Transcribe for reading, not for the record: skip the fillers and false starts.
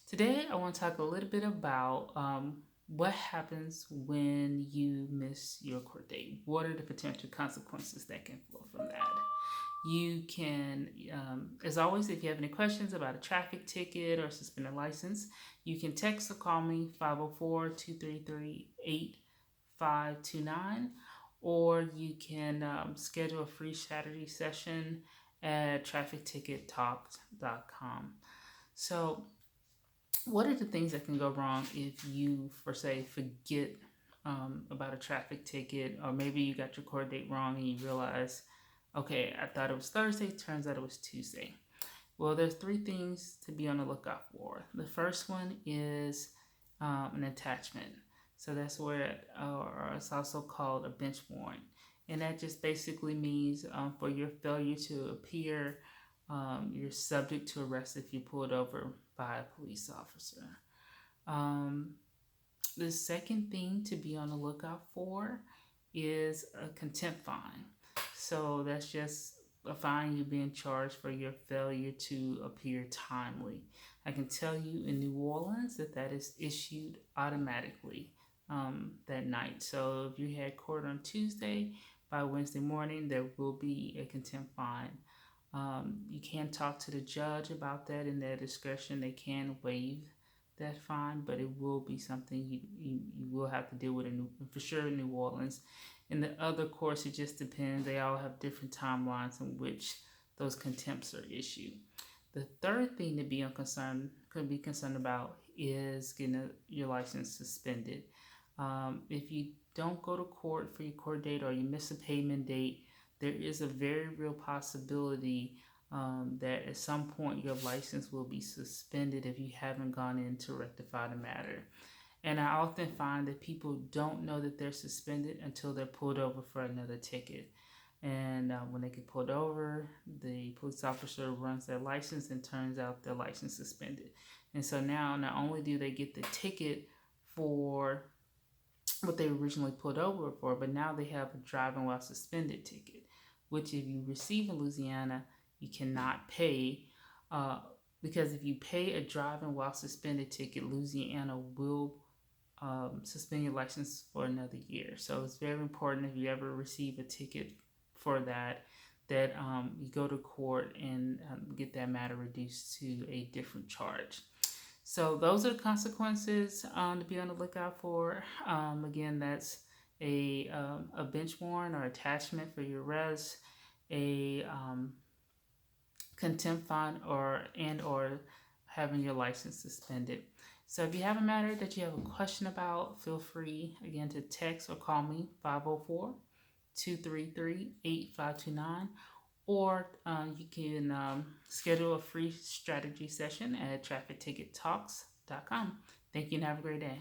Today, I want to talk a little bit about what happens when you miss your court date. What are the potential consequences that can flow from that? You can, as always, if you have any questions about a traffic ticket or suspended license, you can text or call me 504-233-8529, or you can schedule a free Saturday session at traffictickettalks.com. So, what are the things that can go wrong if you, for say, forget about a traffic ticket, or maybe you got your court date wrong and you realize, okay, I thought it was Thursday, turns out it was Tuesday. Well, there's three things to be on the lookout for. The first one is an attachment. So that's where, or it's also called a bench warrant. And that just basically means for your failure to appear, you're subject to arrest if you pulled over by a police officer. Um, the second thing to be on the lookout for is a contempt fine. So that's just a fine you being charged for your failure to appear timely. I can tell you in New Orleans that is issued automatically that night. So if you had court on Tuesday, by Wednesday morning, there will be a contempt fine. You can talk to the judge about that in their discretion. They can waive that fine, but it will be something you will have to deal with for sure in New Orleans. In the other courts, it just depends. They all have different timelines in which those contempts are issued. The third thing to be concerned about is getting your license suspended. If you don't go to court for your court date or you miss a payment date, there is a very real possibility that at some point your license will be suspended if you haven't gone in to rectify the matter. And I often find that people don't know that they're suspended until they're pulled over for another ticket. And when they get pulled over, the police officer runs their license and turns out their license suspended. And so now not only do they get the ticket for what they originally pulled over for, but now they have a driving while suspended ticket, which if you receive in Louisiana, you cannot pay because if you pay a driving while suspended ticket, Louisiana will suspend your license for another year. So it's very important if you ever receive a ticket for that you go to court and get that matter reduced to a different charge. So those are the consequences to be on the lookout for. Again, that's a bench warrant or attachment for your arrest, a contempt fine, or having your license suspended. So if you have a matter that you have a question about, feel free again to text or call me 504-233-8529, or you can schedule a free strategy session at traffictickettalks.com. Thank you and have a great day.